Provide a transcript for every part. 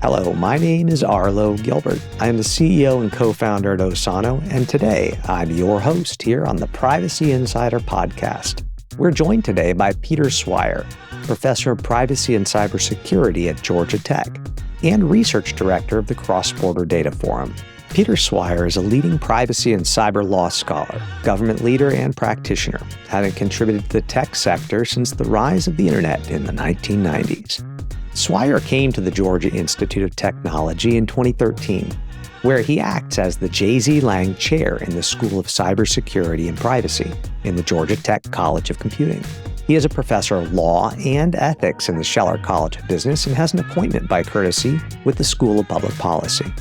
Hello, my name is Arlo Gilbert. I am the CEO and co-founder at Osano, and today I'm your host here on the Privacy Insider podcast. We're joined today by Peter Swire, Professor of Privacy and Cybersecurity at Georgia Tech and Research Director of the Cross-Border Data Forum. Peter Swire is a leading privacy and cyber law scholar, government leader, and practitioner, having contributed to the tech sector since the rise of the internet in the 1990s. Swire came to the Georgia Institute of Technology in 2013, where he acts as the J.Z. Liang Chair in the School of Cybersecurity and Privacy in the Georgia Tech College of Computing. He is a professor of law and ethics in the Scheller College of Business and has an appointment by courtesy with the School of Public Policy.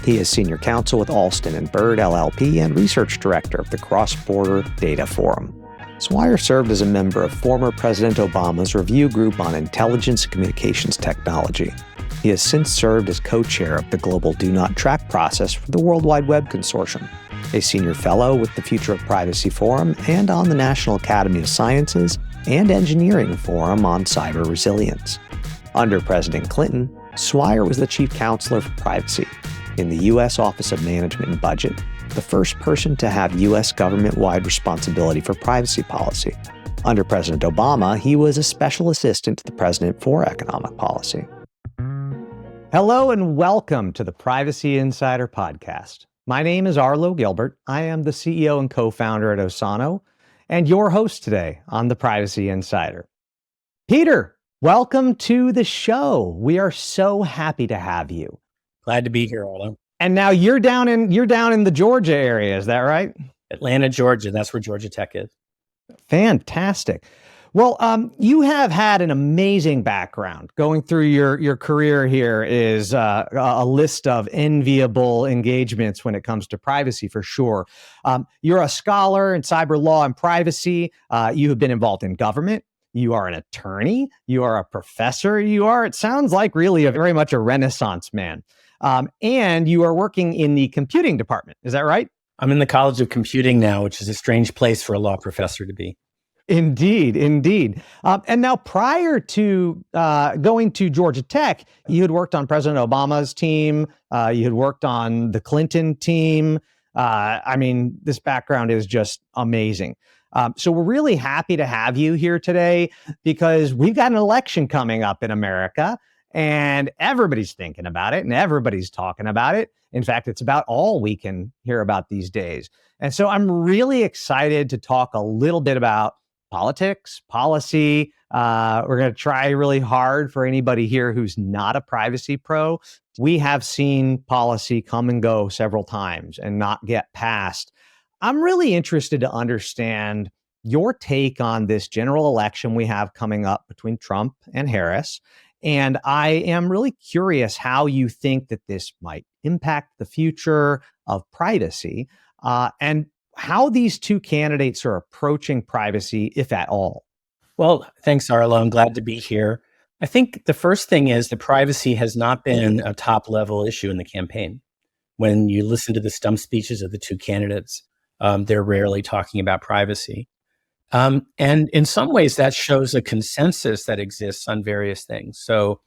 He is senior counsel with Alston & Bird LLP and research director of the Cross-Border Data Forum. Swire served as a member of former President Obama's review group on intelligence and communications technology. He has since served as co-chair of the Global Do Not Track process for the World Wide Web Consortium, a senior fellow with the Future of Privacy Forum and on the National Academy of Sciences and Engineering Forum on Cyber Resilience. Under President Clinton, Swire was the chief counselor for privacy in the U.S. Office of Management and Budget, the first person to have U.S. government-wide responsibility for privacy policy. Under President Obama, he was a special assistant to the president for economic policy. Hello and welcome to the Privacy Insider podcast. My name is Arlo Gilbert. I am the CEO and co-founder at Osano and your host today on the Privacy Insider. Peter, welcome to the show. We are so happy to have you. Glad to be here, Arlo. And now you're down in the Georgia area, is that right? Atlanta, Georgia. That's where Georgia Tech is. Fantastic. Well, you have had an amazing background. Going through your career here is a list of enviable engagements when it comes to privacy, for sure. You're a scholar in cyber law and privacy. You have been involved in government. You are an attorney. You are a professor. It sounds like really very much a Renaissance man. And you are working in the computing department. Is that right? I'm in the College of Computing now, which is a strange place for a law professor to be. Indeed. And now prior to going to Georgia Tech, you had worked on President Obama's team. You had worked on the Clinton team. This background is just amazing. So we're really happy to have you here today because we've got an election coming up in America. And everybody's thinking about it and everybody's talking about it. In fact, it's about all we can hear about these days. And so I'm really excited to talk a little bit about politics, policy. We're going to try really hard for anybody here who's not a privacy pro. We have seen policy come and go several times and not get passed. I'm really interested to understand your take on this general election we have coming up between Trump and Harris. And I am really curious how you think that this might impact the future of privacy and how these two candidates are approaching privacy, if at all. Well, thanks, Arlo. I'm glad to be here. I think the first thing is that privacy has not been a top-level issue in the campaign. When you listen to the stump speeches of the two candidates, they're rarely talking about privacy. And in some ways, that shows a consensus that exists on various things. So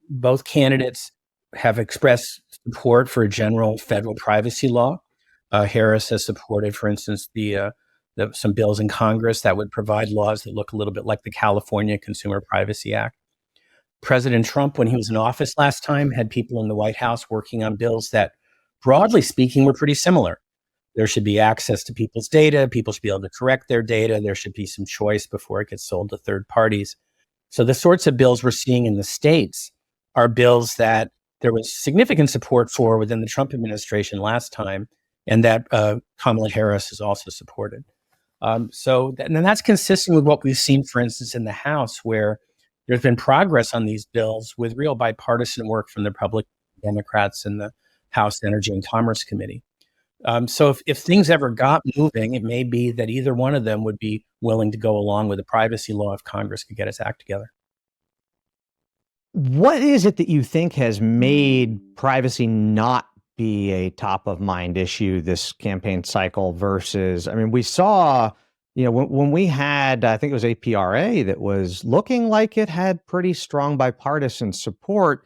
both candidates have expressed support for a general federal privacy law. Harris has supported, for instance, some bills in Congress that would provide laws that look a little bit like the California Consumer Privacy Act. President Trump, when he was in office last time, had people in the White House working on bills that, broadly speaking, were pretty similar. There should be access to people's data. People should be able to correct their data. There should be some choice before it gets sold to third parties. So the sorts of bills we're seeing in the states are bills that there was significant support for within the Trump administration last time, and that Kamala Harris has also supported. And that's consistent with what we've seen, for instance, in the House, where there's been progress on these bills with real bipartisan work from the Republican Democrats in the House Energy and Commerce Committee. So if things ever got moving, it may be that either one of them would be willing to go along with a privacy law if Congress could get its act together. What is it that you think has made privacy not be a top of mind issue this campaign cycle versus, we saw, when we had, I think it was APRA that was looking like it had pretty strong bipartisan support,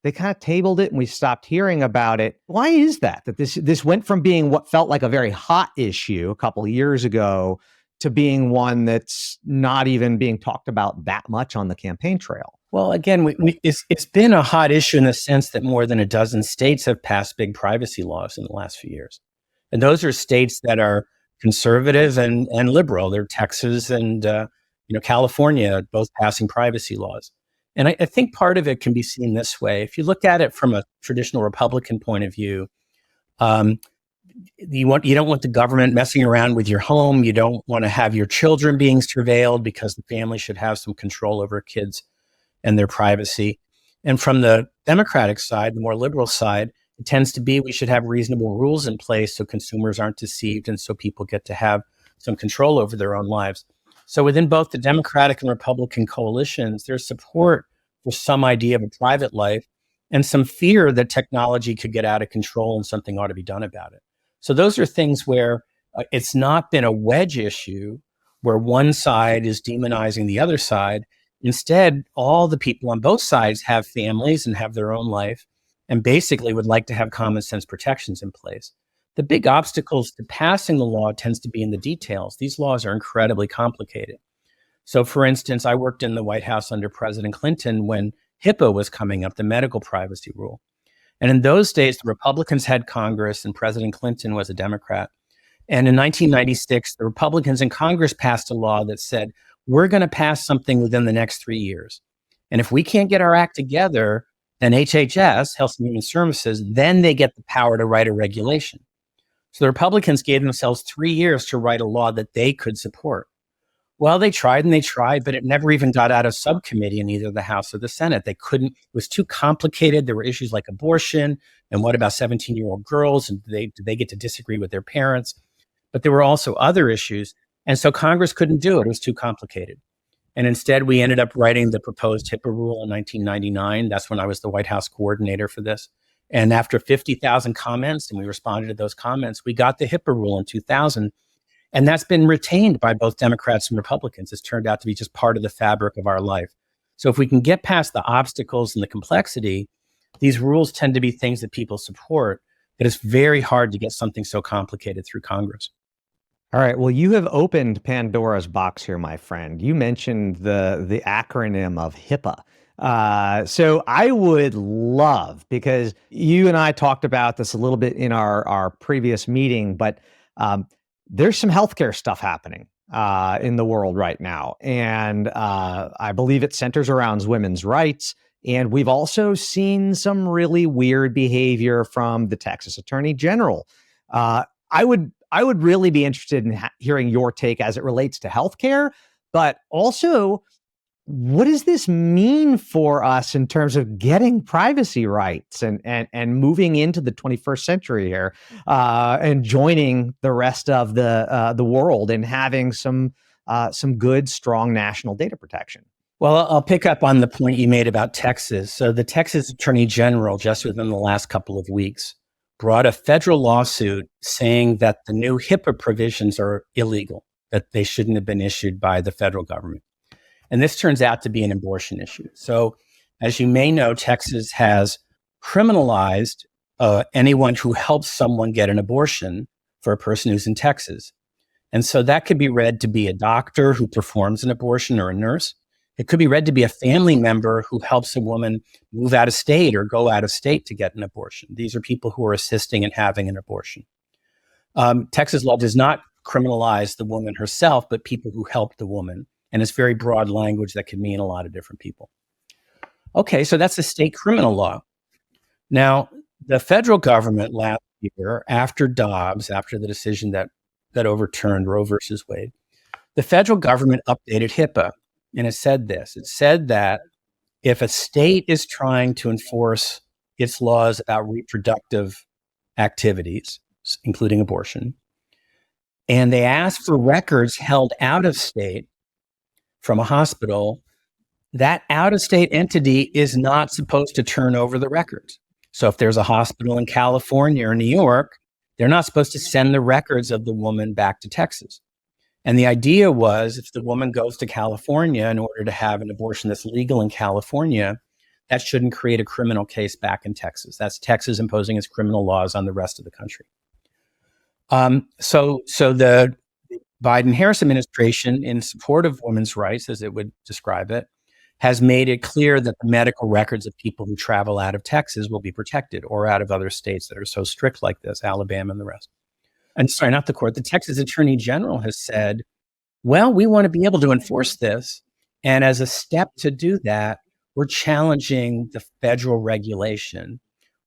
they kind of tabled it and we stopped hearing about it. Why is that? That this went from being what felt like a very hot issue a couple of years ago to being one that's not even being talked about that much on the campaign trail? Well, again, it's been a hot issue in the sense that more than a dozen states have passed big privacy laws in the last few years. And those are states that are conservative and liberal. They're Texas and California, both passing privacy laws. And I think part of it can be seen this way. If you look at it from a traditional Republican point of view, you don't want the government messing around with your home. You don't want to have your children being surveilled because the family should have some control over kids and their privacy. And from the Democratic side, the more liberal side, it tends to be we should have reasonable rules in place so consumers aren't deceived and so people get to have some control over their own lives. So within both the Democratic and Republican coalitions, there's support for some idea of a private life and some fear that technology could get out of control and something ought to be done about it. So those are things where it's not been a wedge issue where one side is demonizing the other side. Instead, all the people on both sides have families and have their own life and basically would like to have common sense protections in place. The big obstacles to passing the law tends to be in the details. These laws are incredibly complicated. So for instance, I worked in the White House under President Clinton when HIPAA was coming up, the medical privacy rule. And in those days, the Republicans had Congress and President Clinton was a Democrat. And in 1996, the Republicans in Congress passed a law that said, we're going to pass something within the next 3 years. And if we can't get our act together, then HHS, Health and Human Services, then they get the power to write a regulation. So the Republicans gave themselves 3 years to write a law that they could support. Well, they tried and they tried, but it never even got out of subcommittee in either the House or the Senate. They couldn't, it was too complicated. There were issues like abortion and what about 17-year-old girls? And do they get to disagree with their parents? But there were also other issues. And so Congress couldn't do it. It was too complicated. And instead, we ended up writing the proposed HIPAA rule in 1999. That's when I was the White House coordinator for this. And after 50,000 comments, and we responded to those comments, we got the HIPAA rule in 2000. And that's been retained by both Democrats and Republicans. It's turned out to be just part of the fabric of our life. So if we can get past the obstacles and the complexity, these rules tend to be things that people support, but it's very hard to get something so complicated through Congress. All right. Well, you have opened Pandora's box here, my friend. You mentioned the acronym of HIPAA. So I would love, because you and I talked about this a little bit in our previous meeting, but there's some healthcare stuff happening in the world right now. And I believe it centers around women's rights. And we've also seen some really weird behavior from the Texas Attorney General. I would really be interested in hearing your take as it relates to healthcare, but also, what does this mean for us in terms of getting privacy rights and moving into the 21st century here and joining the rest of the world and having some good, strong national data protection? Well, I'll pick up on the point you made about Texas. So the Texas Attorney General, just within the last couple of weeks, brought a federal lawsuit saying that the new HIPAA provisions are illegal, that they shouldn't have been issued by the federal government. And this turns out to be an abortion issue. So as you may know, Texas has criminalized anyone who helps someone get an abortion for a person who's in Texas. And so that could be read to be a doctor who performs an abortion or a nurse. It could be read to be a family member who helps a woman move out of state or go out of state to get an abortion. These are people who are assisting in having an abortion. Texas law does not criminalize the woman herself, but people who help the woman. And it's very broad language that can mean a lot of different people. Okay, so that's a state criminal law. Now, the federal government last year, after Dobbs, after the decision that overturned Roe versus Wade, the federal government updated HIPAA. And it said this. It said that if a state is trying to enforce its laws about reproductive activities, including abortion, and they ask for records held out of state from a hospital, that out-of-state entity is not supposed to turn over the records. So if there's a hospital in California or New York, they're not supposed to send the records of the woman back to Texas. And the idea was if the woman goes to California in order to have an abortion that's legal in California, that shouldn't create a criminal case back in Texas. That's Texas imposing its criminal laws on the rest of the country. So the Biden-Harris administration, in support of women's rights, as it would describe it, has made it clear that the medical records of people who travel out of Texas will be protected, or out of other states that are so strict like this, Alabama and the rest. And sorry, not the court. The Texas Attorney General has said, well, we want to be able to enforce this. And as a step to do that, we're challenging the federal regulation.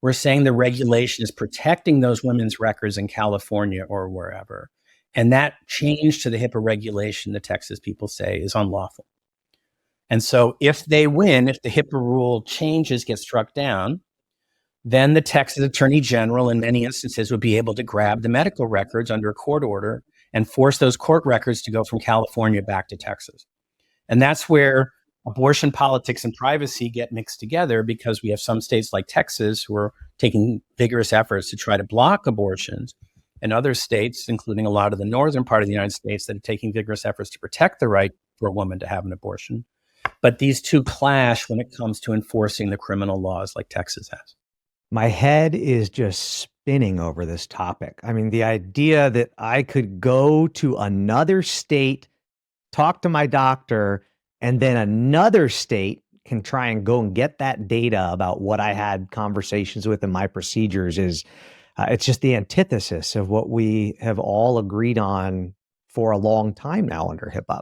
We're saying the regulation is protecting those women's records in California or wherever. And that change to the HIPAA regulation, the Texas people say, is unlawful. And so if they win, if the HIPAA rule changes get struck down, then the Texas Attorney General in many instances would be able to grab the medical records under a court order and force those court records to go from California back to Texas. And that's where abortion politics and privacy get mixed together, because we have some states like Texas who are taking vigorous efforts to try to block abortions, and other states, including a lot of the northern part of the United States, that are taking vigorous efforts to protect the right for a woman to have an abortion. But these two clash when it comes to enforcing the criminal laws like Texas has. My head is just spinning over this topic. I mean, the idea that I could go to another state, talk to my doctor, and then another state can try and go and get that data about what I had conversations with in my procedures is, it's just the antithesis of what we have all agreed on for a long time now under HIPAA.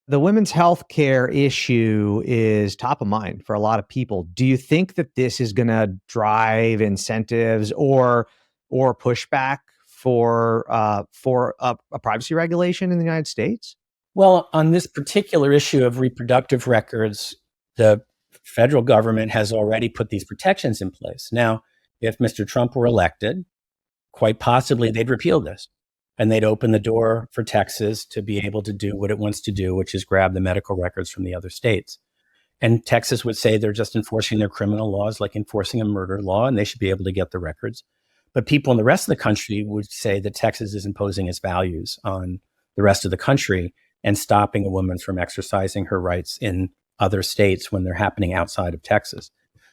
The women's health care issue is top of mind for a lot of people. Do you think that this is going to drive incentives or pushback for a privacy regulation in the United States? Well, on this particular issue of reproductive records, the federal government has already put these protections in place. Now, if Mr. Trump were elected, quite possibly they'd repeal this. And they'd open the door for Texas to be able to do what it wants to do, which is grab the medical records from the other states. And Texas would say they're just enforcing their criminal laws like enforcing a murder law, and they should be able to get the records. But people in the rest of the country would say that Texas is imposing its values on the rest of the country and stopping a woman from exercising her rights in other states when they're happening outside of Texas.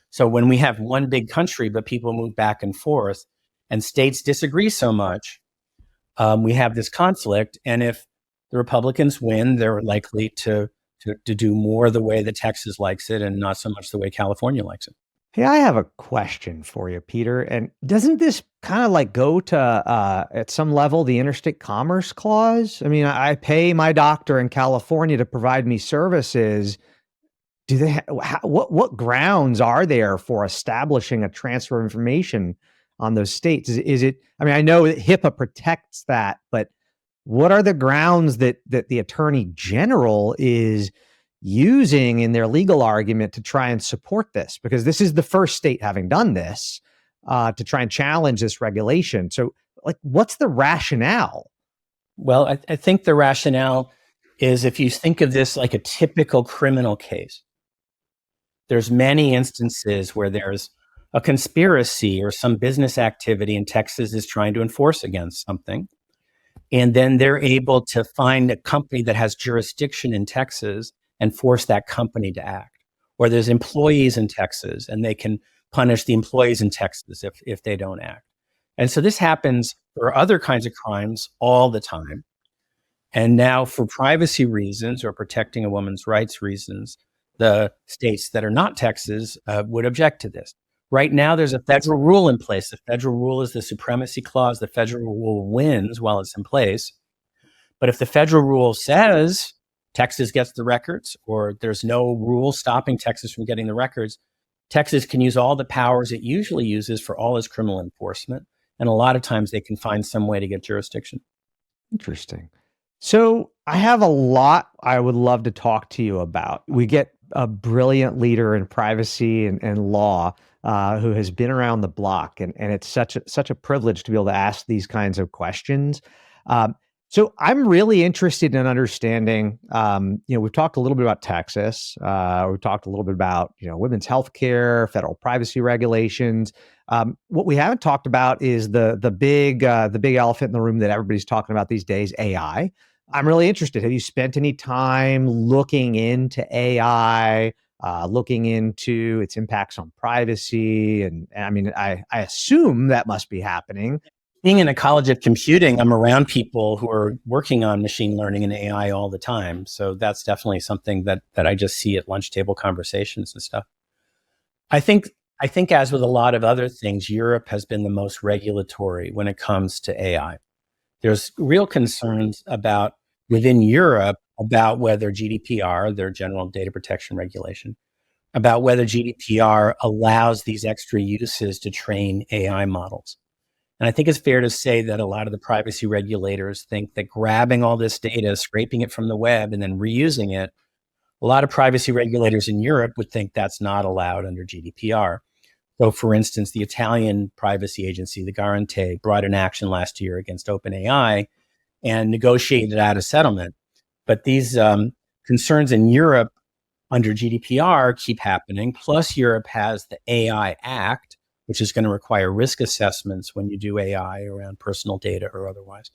So when we have one big country, but people move back and forth, and states disagree so much, we have this conflict. And if the Republicans win, they're likely to do more the way that Texas likes it and not so much the way California likes it. Hey, I have a question for you, Peter. And doesn't this kind of like go to, at some level, the interstate commerce clause? I mean, I pay my doctor in California to provide me services. Do they? What grounds are there for establishing a transfer of information on those states? Is it? I mean, I know that HIPAA protects that, but what are the grounds that the Attorney General is using in their legal argument to try and support this? Because this is the first state having done this to try and challenge this regulation. So, like, what's the rationale? Well, I think the rationale is, if you think of this like a typical criminal case, there's many instances where there's a conspiracy or some business activity and Texas is trying to enforce against something. And then they're able to find a company that has jurisdiction in Texas and force that company to act. Or there's employees in Texas and they can punish the employees in Texas if they don't act. And so this happens for other kinds of crimes all the time. And now for privacy reasons or protecting a woman's rights reasons, the states that are not Texas would object to this. Right now, there's a federal rule in place. The federal rule is the supremacy clause. The federal rule wins while it's in place. But if the federal rule says Texas gets the records, or there's no rule stopping Texas from getting the records, Texas can use all the powers it usually uses for all its criminal enforcement. And a lot of times they can find some way to get jurisdiction. Interesting. So I have a lot I would love to talk to you about. We get a brilliant leader in privacy and law who has been around the block, and it's such a privilege to be able to ask these kinds of questions. So I'm really interested in understanding. We've talked a little bit about Texas. We've talked a little bit about women's health care, federal privacy regulations. What we haven't talked about is the big elephant in the room that everybody's talking about these days, AI. I'm really interested. Have you spent any time looking into AI? looking into its impacts on privacy. And I mean, I assume that must be happening. Being in a college of computing, I'm around people who are working on machine learning and AI all the time. So that's definitely something that I just see at lunch table conversations and stuff. I think as with a lot of other things, Europe has been the most regulatory when it comes to AI. There's real concerns within Europe about whether GDPR, their general data protection regulation, about whether GDPR allows these extra uses to train AI models. And I think it's fair to say that a lot of the privacy regulators think that grabbing all this data, scraping it from the web, and then reusing it, a lot of privacy regulators in Europe would think that's not allowed under GDPR. So, for instance, the Italian privacy agency, the Garante, brought an action last year against OpenAI and negotiated out a settlement. But these concerns in Europe under GDPR keep happening. Plus, Europe has the AI Act, which is going to require risk assessments when you do AI around personal data or otherwise.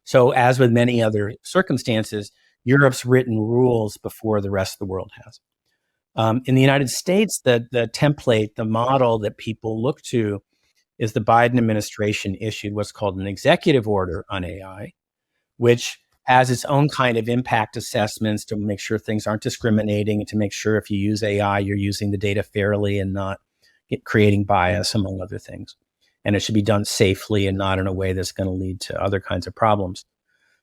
So, as with many other circumstances, Europe's written rules before the rest of the world has. In the United States, the template, the model that people look to is the Biden administration issued what's called an executive order on AI, which has its own kind of impact assessments to make sure things aren't discriminating and to make sure if you use AI, you're using the data fairly and not creating bias, among other things. And it should be done safely and not in a way that's going to lead to other kinds of problems.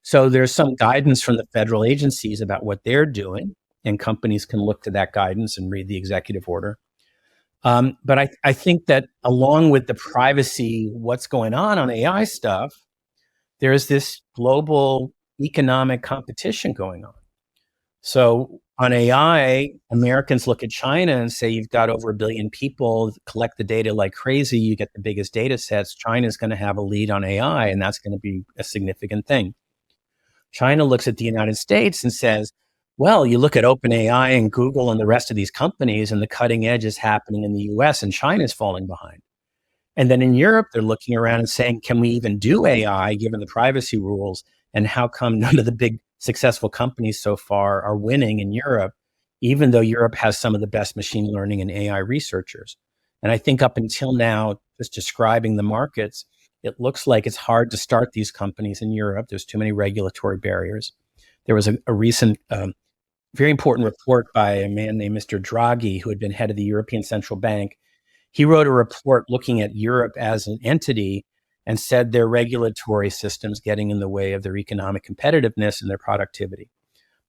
So there's some guidance from the federal agencies about what they're doing, and companies can look to that guidance and read the executive order. But I think that along with the privacy, what's going on AI stuff, there's this global economic competition going on. So on AI, Americans look at China and say, you've got over 1 billion people, collect the data like crazy, you get the biggest data sets. China's going to have a lead on AI, and that's going to be a significant thing. China looks at the United States and says, well, you look at OpenAI and Google and the rest of these companies, and the cutting edge is happening in the US, and China's falling behind. And then in Europe, they're looking around and saying, can we even do AI given the privacy rules? And how come none of the big successful companies so far are winning in Europe, even though Europe has some of the best machine learning and AI researchers? And I think up until now, just describing the markets, it looks like it's hard to start these companies in Europe. There's too many regulatory barriers. There was a recent, very important report by a man named Mr. Draghi, who had been head of the European Central Bank. He wrote a report looking at Europe as an entity and said their regulatory systems getting in the way of their economic competitiveness and their productivity.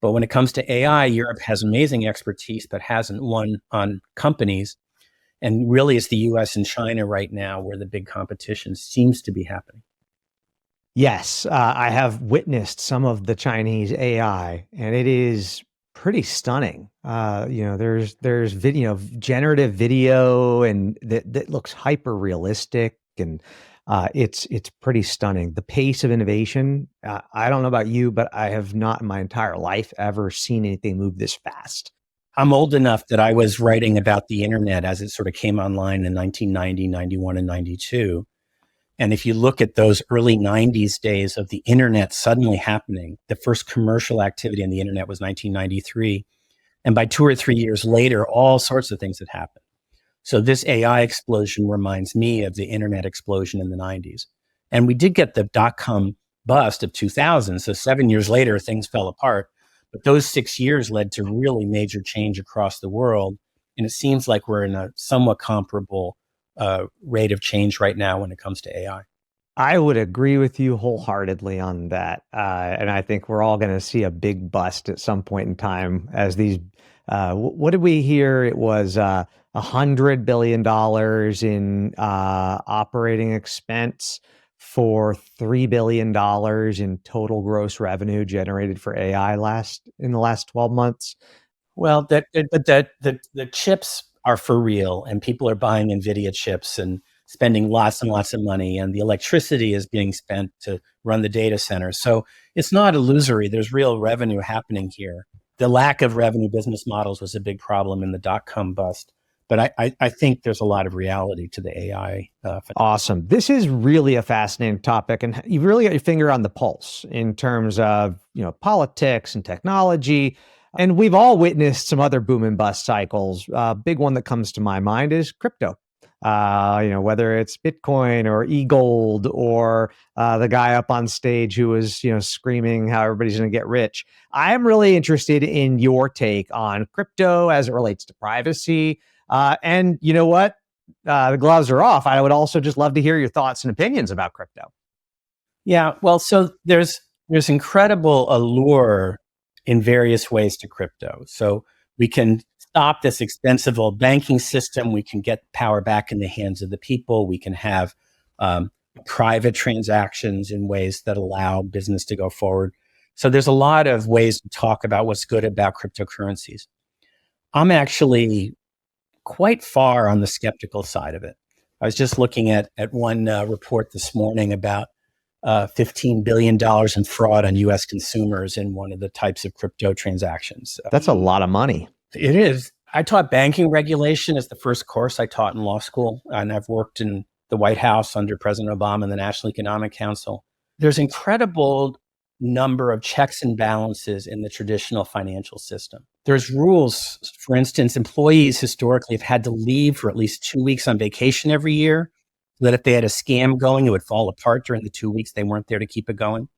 But when it comes to AI, Europe has amazing expertise, but hasn't won on companies. And really, it's the US and China right now where the big competition seems to be happening. Yes, I have witnessed some of the Chinese AI, and it is pretty stunning. There's generative video, and that looks hyper realistic, and it's pretty stunning. The pace of innovation. I don't know about you, but I have not in my entire life ever seen anything move this fast. I'm old enough that I was writing about the internet as it sort of came online in 1990, 91, and 92. And if you look at those early 90s days of the internet suddenly happening, the first commercial activity on the internet was 1993. And by 2 or 3 years later, all sorts of things had happened. So this AI explosion reminds me of the internet explosion in the 90s. And we did get the dot-com bust of 2000. So 7 years later, things fell apart. But those 6 years led to really major change across the world. And it seems like we're in a somewhat comparable rate of change right now when it comes to AI. I would agree with you wholeheartedly on that. And I think we're all going to see a big bust at some point in time as these, what did we hear? It was $100 billion in operating expense for $3 billion in total gross revenue generated for AI in the last 12 months. Well, the chips are for real, and people are buying NVIDIA chips and spending lots and lots of money, and the electricity is being spent to run the data center. So it's not illusory. There's real revenue happening here. The lack of revenue business models was a big problem in the dot-com bust. But I think there's a lot of reality to the AI. Awesome. This is really a fascinating topic, and you've really got your finger on the pulse in terms of politics and technology. And we've all witnessed some other boom and bust cycles. Big one that comes to my mind is crypto. Whether it's Bitcoin or e-gold or the guy up on stage who was, screaming how everybody's going to get rich. I am really interested in your take on crypto as it relates to privacy. And you know what? The gloves are off. I would also just love to hear your thoughts and opinions about crypto. Yeah, well, so there's incredible allure in various ways to crypto. So we can stop this expensive old banking system. We can get power back in the hands of the people. We can have private transactions in ways that allow business to go forward. So there's a lot of ways to talk about what's good about cryptocurrencies. I'm actually quite far on the skeptical side of it. I was just looking at one report this morning about $15 billion in fraud on U.S. consumers in one of the types of crypto transactions. That's a lot of money. It is. I taught banking regulation as the first course I taught in law school, and I've worked in the White House under President Obama and the National Economic Council. There's incredible number of checks and balances in the traditional financial system. There's rules. For instance, employees historically have had to leave for at least 2 weeks on vacation every year, so that if they had a scam going, it would fall apart during the 2 weeks they weren't there to keep it going.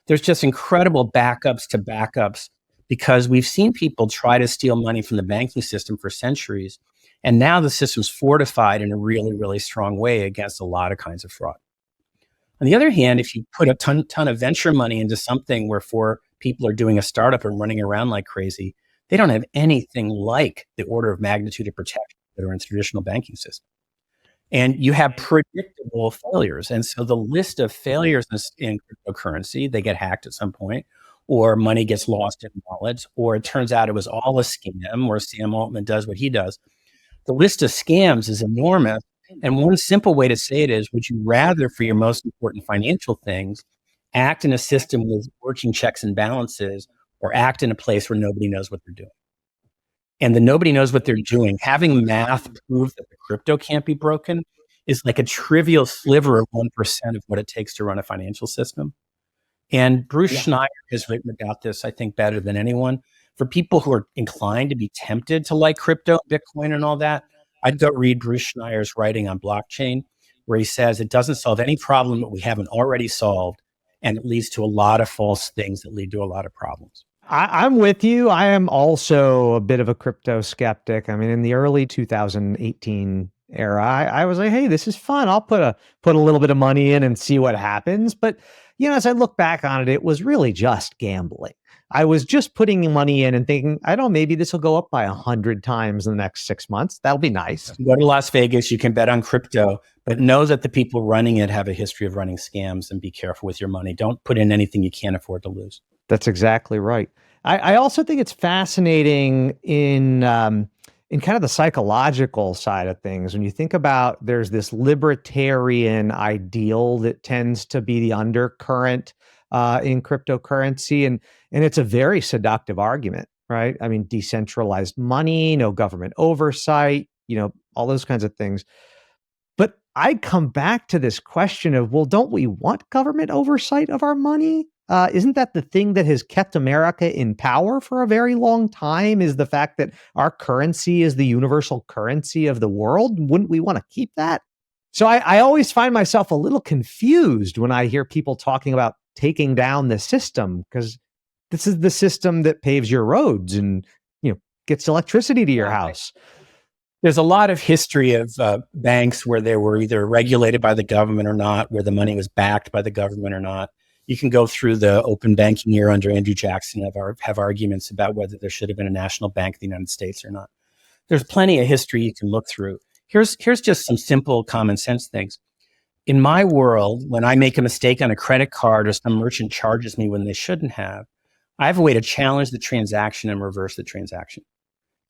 There's just incredible backups to backups because we've seen people try to steal money from the banking system for centuries. And now the system's fortified in a really, really strong way against a lot of kinds of fraud. On the other hand, if you put a ton of venture money into something where 4 people are doing a startup and running around like crazy, they don't have anything like the order of magnitude of protection that are in traditional banking systems. And you have predictable failures. And so the list of failures in cryptocurrency, they get hacked at some point, or money gets lost in wallets, or it turns out it was all a scam, or Sam Altman does what he does. The list of scams is enormous. And one simple way to say it is, would you rather, for your most important financial things, act in a system with working checks and balances, or act in a place where nobody knows what they're doing? And the nobody knows what they're doing, having math prove that the crypto can't be broken is like a trivial sliver of 1% of what it takes to run a financial system. And Bruce Schneier has written about this, I think, better than anyone. For people who are inclined to be tempted to like crypto, Bitcoin and all that, I'd go read Bruce Schneier's writing on blockchain, where he says it doesn't solve any problem that we haven't already solved, and it leads to a lot of false things that lead to a lot of problems. I'm with you. I am also a bit of a crypto skeptic. I mean, in the early 2018 era, I was like, hey, this is fun. I'll put a little bit of money in and see what happens. But, as I look back on it, it was really just gambling. I was just putting money in and thinking, I don't know, maybe this will go up by 100 times in the next 6 months. That'll be nice. Go to Las Vegas, you can bet on crypto, but know that the people running it have a history of running scams, and be careful with your money. Don't put in anything you can't afford to lose. That's exactly right. I also think it's fascinating in kind of the psychological side of things. When you think about, there's this libertarian ideal that tends to be the undercurrent in cryptocurrency, and it's a very seductive argument, right? I mean, decentralized money, no government oversight, all those kinds of things. But I come back to this question of, well, don't we want government oversight of our money? Isn't that the thing that has kept America in power for a very long time, is the fact that our currency is the universal currency of the world? Wouldn't we want to keep that? So I always find myself a little confused when I hear people talking about taking down the system, because this is the system that paves your roads and gets electricity to your house. There's a lot of history of banks where they were either regulated by the government or not, where the money was backed by the government or not. You can go through the open banking era under Andrew Jackson and have arguments about whether there should have been a national bank of the United States or not. There's plenty of history you can look through. Here's just some simple common sense things. In my world, when I make a mistake on a credit card or some merchant charges me when they shouldn't have, I have a way to challenge the transaction and reverse the transaction.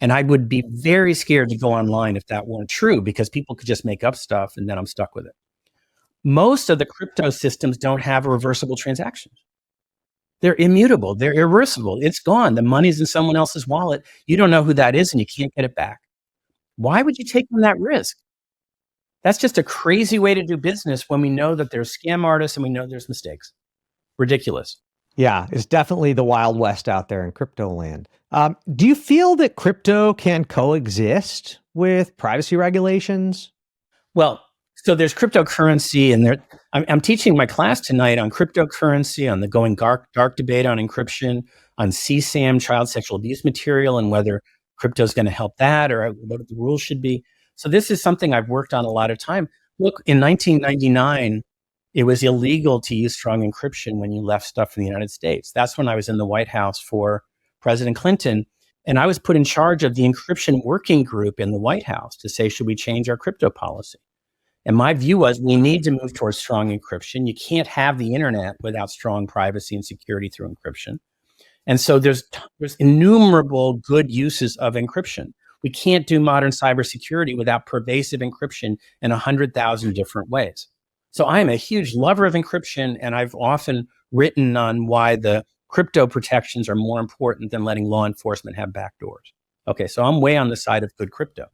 And I would be very scared to go online if that weren't true, because people could just make up stuff and then I'm stuck with it. Most of the crypto systems don't have a reversible transaction. They're immutable. They're irreversible. It's gone. The money's in someone else's wallet. You don't know who that is and you can't get it back. Why would you take on that risk? That's just a crazy way to do business when we know that there's scam artists and we know there's mistakes. Ridiculous. Yeah, it's definitely the Wild West out there in crypto land. Do you feel that crypto can coexist with privacy regulations? Well, so there's cryptocurrency, and I'm teaching my class tonight on cryptocurrency, on the going dark debate on encryption, on CSAM, child sexual abuse material, and whether crypto is going to help that or what the rules should be. So this is something I've worked on a lot of time. Look, in 1999, it was illegal to use strong encryption when you left stuff in the United States. That's when I was in the White House for President Clinton. And I was put in charge of the encryption working group in the White House to say, should we change our crypto policy? And my view was we need to move towards strong encryption. You can't have the internet without strong privacy and security through encryption. And so there's innumerable good uses of encryption. We can't do modern cybersecurity without pervasive encryption in 100,000 different ways. So I am a huge lover of encryption, and I've often written on why the crypto protections are more important than letting law enforcement have backdoors. Okay, so I'm way on the side of good crypto.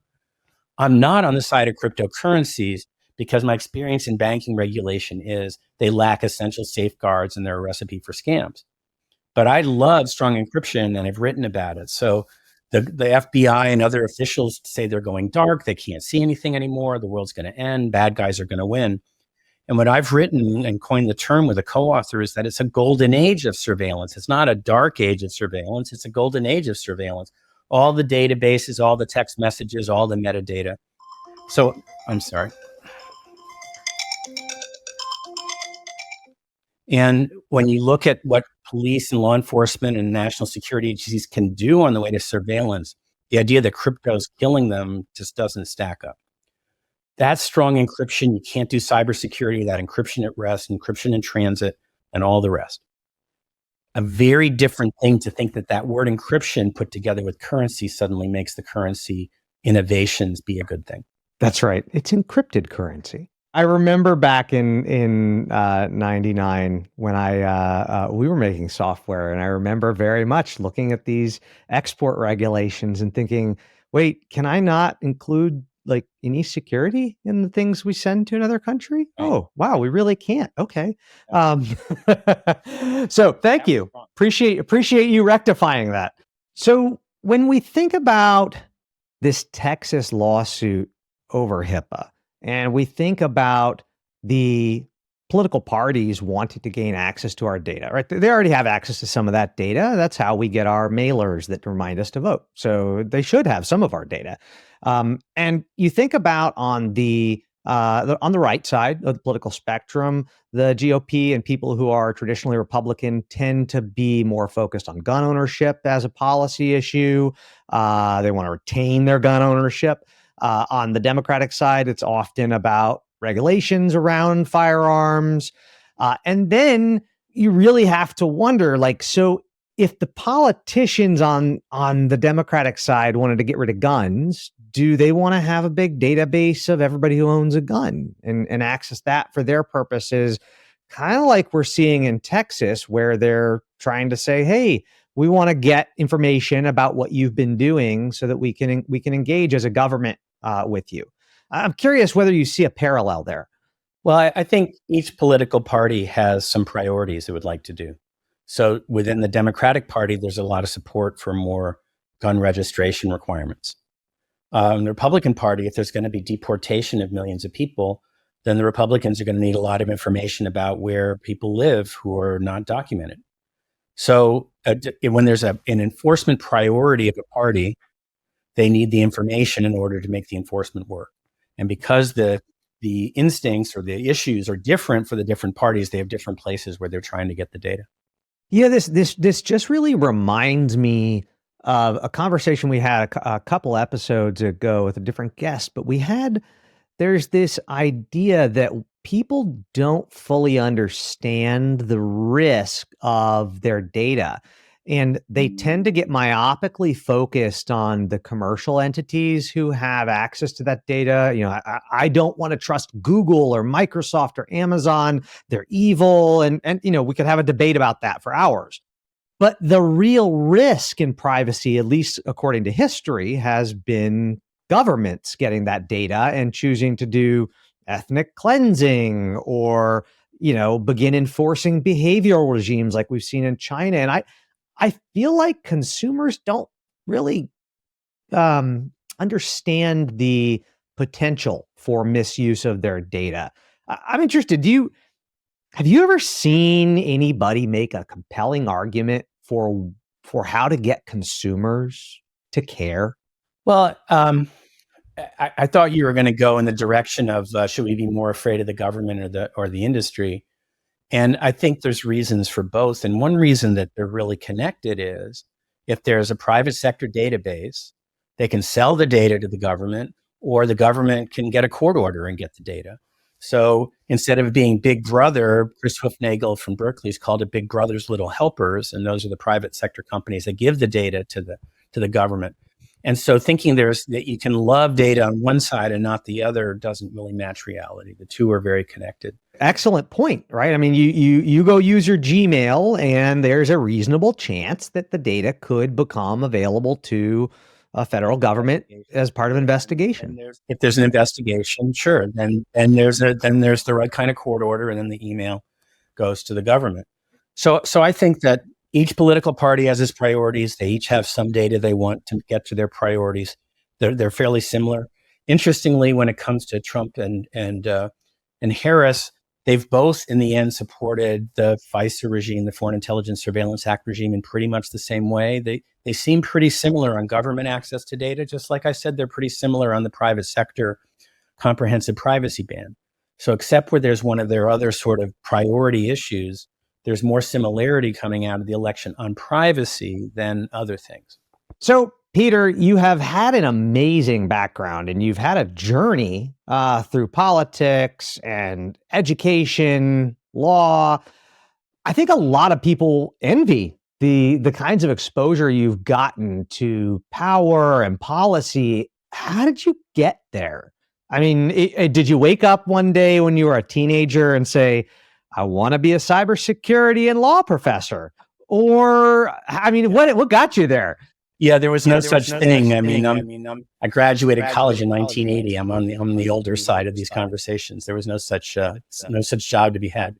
I'm not on the side of cryptocurrencies because my experience in banking regulation is they lack essential safeguards and they're a recipe for scams. But I love strong encryption, and I've written about it. So the FBI and other officials say they're going dark. They can't see anything anymore. The world's going to end. Bad guys are going to win. And what I've written and coined the term with a co-author is that it's a golden age of surveillance. It's not a dark age of surveillance. It's a golden age of surveillance. All the databases, all the text messages, all the metadata. So I'm sorry. And when you look at what police and law enforcement and national security agencies can do on the way to surveillance, the idea that crypto is killing them just doesn't stack up. That's strong encryption. You can't do cybersecurity without encryption at rest, encryption in transit, and all the rest. A very different thing to think that that word encryption put together with currency suddenly makes the currency innovations be a good thing. That's right. It's encrypted currency. I remember back in '99 when we were making software, and I remember very much looking at these export regulations and thinking, wait, can I not include like any security in the things we send to another country? Right. Oh, wow, we really can't. Okay. So thank you. Appreciate you rectifying that. So when we think about this Texas lawsuit over HIPAA, and we think about the political parties wanting to gain access to our data, right? They already have access to some of that data. That's how we get our mailers that remind us to vote. So they should have some of our data. And you think about on the right side of the political spectrum, the GOP and people who are traditionally Republican tend to be more focused on gun ownership as a policy issue. They want to retain their gun ownership. On the Democratic side, it's often about regulations around firearms. And then you really have to wonder, like, so if the politicians on the Democratic side wanted to get rid of guns, do they want to have a big database of everybody who owns a gun and access that for their purposes? Kind of like we're seeing in Texas, where they're trying to say, hey, we want to get information about what you've been doing so that we can engage as a government with you. I'm curious whether you see a parallel there. Well, I think each political party has some priorities it would like to do. So within the Democratic Party, there's a lot of support for more gun registration requirements. The Republican Party, if there's going to be deportation of millions of people, then the Republicans are going to need a lot of information about where people live who are not documented. So when there's an enforcement priority of a party, they need the information in order to make the enforcement work. And because the instincts or the issues are different for the different parties, they have different places where they're trying to get the data. Yeah, this just really reminds me of a conversation we had a couple episodes ago with a different guest, but there's this idea that people don't fully understand the risk of their data. And they tend to get myopically focused on the commercial entities who have access to that data. You know, I don't want to trust Google or Microsoft or Amazon. They're evil. And you know, we could have a debate about that for hours. But the real risk in privacy, at least according to history, has been governments getting that data and choosing to do ethnic cleansing or begin enforcing behavioral regimes like we've seen in China. And I feel like consumers don't really understand the potential for misuse of their data. I'm interested. Have you ever seen anybody make a compelling argument for how to get consumers to care? Well, I thought you were going to go in the direction of should we be more afraid of the government or the industry? And I think there's reasons for both. And one reason that they're really connected is if there's a private sector database, they can sell the data to the government, or the government can get a court order and get the data. So instead of being Big Brother, Chris Hoofnagel from Berkeley's called it Big Brother's Little Helpers, and those are the private sector companies that give the data to the government. And so thinking that you can love data on one side and not the other doesn't really match reality. The two are very connected. Excellent point, right? I mean, you go use your Gmail, and there's a reasonable chance that the data could become available to a federal government as part of an investigation. If there's an investigation, sure, then there's the right kind of court order, and then the email goes to the government. So I think that each political party has its priorities. They each have some data they want to get to their priorities. They're fairly similar. Interestingly, when it comes to Trump and Harris, they've both in the end supported the FISA regime, the Foreign Intelligence Surveillance Act regime, in pretty much the same way. They seem pretty similar on government access to data. Just like I said, they're pretty similar on the private sector comprehensive privacy ban. So except where there's one of their other sort of priority issues, there's more similarity coming out of the election on privacy than other things. So, Peter, you have had an amazing background, and you've had a journey through politics and education, law. I think a lot of people envy the kinds of exposure you've gotten to power and policy. How did you get there? I mean, did you wake up one day when you were a teenager and say, I want to be a cybersecurity and law professor? Or, I mean, what got you there? Yeah, there was no such thing. I graduated college in 1980. I'm on the older side of these conversations. There was no such job to be had.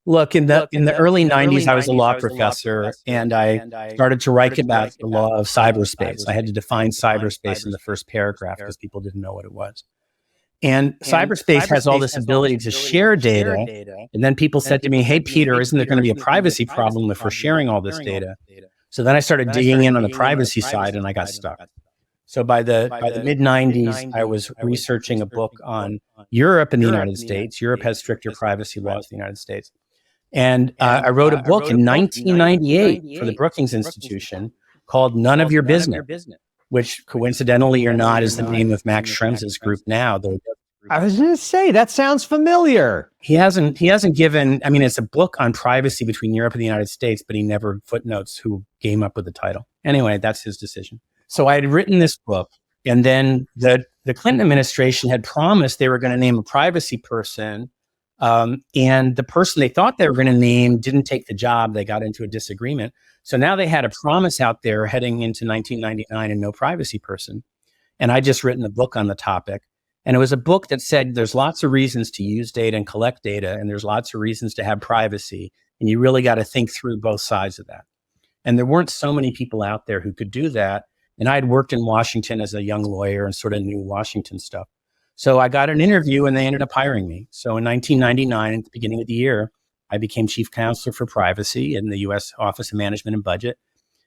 Look, in the early 90s, I was a law professor, and I started to write about the law of cyberspace. I had to define cyberspace in the first paragraph because people didn't know what it was. And cyberspace has all this ability to share data. And then people said to me, hey, Peter, isn't there going to be a privacy problem if we're sharing all this data? So then I started digging in on the privacy side, and I got stuck. So by the mid 90s, I was researching a book on Europe and the United States. Europe has stricter privacy laws than the United States. And I wrote a book in 1998 for the Brookings Institution called None of Your Business, which coincidentally or not is the name of Max Schrems's group now. I was going to say, that sounds familiar. He hasn't given, I mean, it's a book on privacy between Europe and the United States, but he never footnotes who came up with the title. Anyway, that's his decision. So I had written this book, and then the Clinton administration had promised they were going to name a privacy person. And the person they thought they were going to name didn't take the job. They got into a disagreement. So now they had a promise out there heading into 1999 and no privacy person. And I just written a book on the topic. And it was a book that said there's lots of reasons to use data and collect data, and there's lots of reasons to have privacy. And you really got to think through both sides of that. And there weren't so many people out there who could do that. And I had worked in Washington as a young lawyer and sort of knew Washington stuff. So I got an interview, and they ended up hiring me. So in 1999, at the beginning of the year, I became chief counselor for privacy in the U.S. Office of Management and Budget.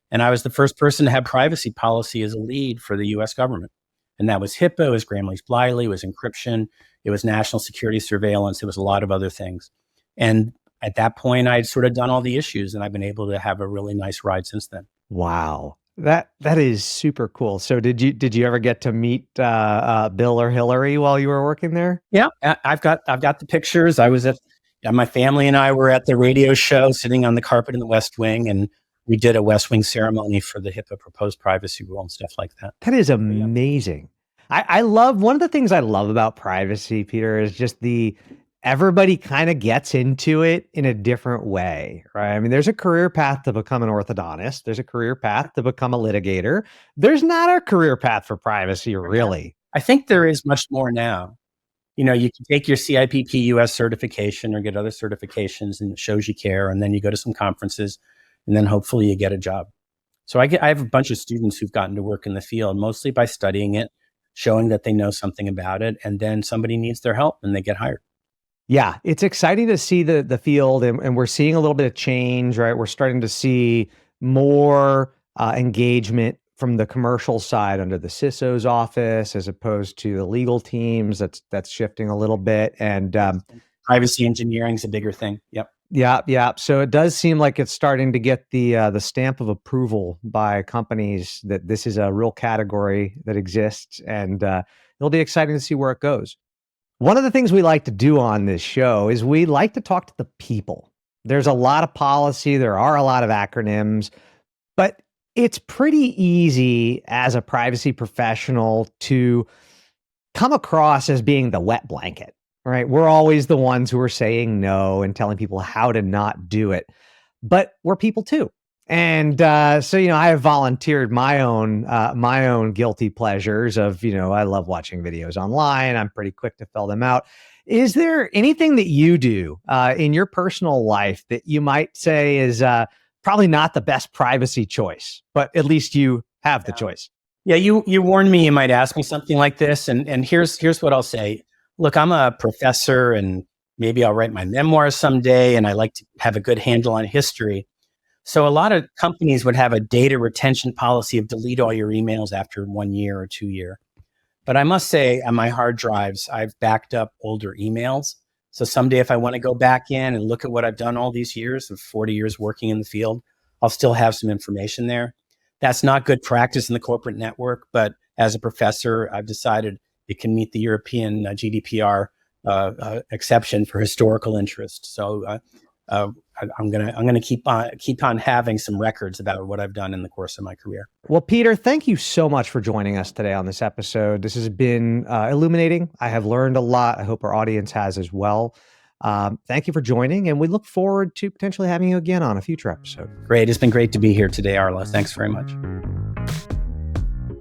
And I was the first person to have privacy policy as a lead for the U.S. government. And that was HIPAA, it was Gramm-Leach-Bliley, it was encryption, it was national security surveillance, it was a lot of other things. And at that point, I'd sort of done all the issues, and I've been able to have a really nice ride since then. Wow. That is super cool. So did you ever get to meet Bill or Hillary while you were working there? Yeah, I've got the pictures. I was my family and I were at the radio show, sitting on the carpet in the West Wing, and we did a West Wing ceremony for the HIPAA proposed privacy rule and stuff like that. That is amazing. I love, one of the things I love about privacy, Peter, is just everybody kind of gets into it in a different way, right? I mean, there's a career path to become an orthodontist. There's a career path to become a litigator. There's not a career path for privacy, really. I think there is much more now. You can take your CIPP US certification or get other certifications, and it shows you care. And then you go to some conferences, and then hopefully you get a job. So I have a bunch of students who've gotten to work in the field, mostly by studying it, showing that they know something about it, and then somebody needs their help and they get hired. Yeah, it's exciting to see the field, and we're seeing a little bit of change, right? We're starting to see more engagement from the commercial side under the CISO's office, as opposed to the legal teams. That's shifting a little bit, and privacy engineering is a bigger thing. Yep. Yeah. So it does seem like it's starting to get the stamp of approval by companies that this is a real category that exists, and it'll be exciting to see where it goes. One of the things we like to do on this show is we like to talk to the people. There's a lot of policy, there are a lot of acronyms, but it's pretty easy as a privacy professional to come across as being the wet blanket, right? We're always the ones who are saying no and telling people how to not do it, but we're people too. And so, I have volunteered my own guilty pleasures of, I love watching videos online. I'm pretty quick to fill them out. Is there anything that you do in your personal life that you might say is probably not the best privacy choice, but at least you have the choice? Yeah, you warned me you might ask me something like this, and here's what I'll say. Look, I'm a professor, and maybe I'll write my memoirs someday, and I like to have a good handle on history. So a lot of companies would have a data retention policy of delete all your emails after 1 year or 2 year. But I must say, on my hard drives, I've backed up older emails. So someday if I want to go back in and look at what I've done all these years of 40 years working in the field, I'll still have some information there. That's not good practice in the corporate network, but as a professor, I've decided it can meet the European GDPR exception for historical interest. So I'm gonna keep on having some records about what I've done in the course of my career. Well, Peter, thank you so much for joining us today on this episode. This has been illuminating. I have learned a lot. I hope our audience has as well. Thank you for joining, and we look forward to potentially having you again on a future episode. Great. It's been great to be here today, Arlo. Thanks very much.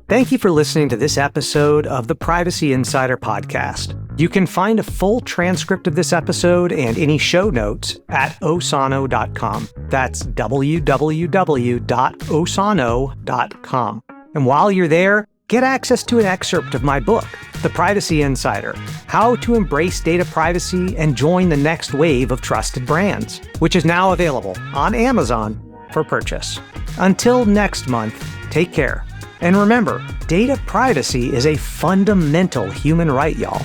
Thank you for listening to this episode of the Privacy Insider Podcast. You can find a full transcript of this episode and any show notes at osano.com. That's www.osano.com. And while you're there, get access to an excerpt of my book, The Privacy Insider: How to Embrace Data Privacy and Join the Next Wave of Trusted Brands, which is now available on Amazon for purchase. Until next month, take care. And remember, data privacy is a fundamental human right, y'all.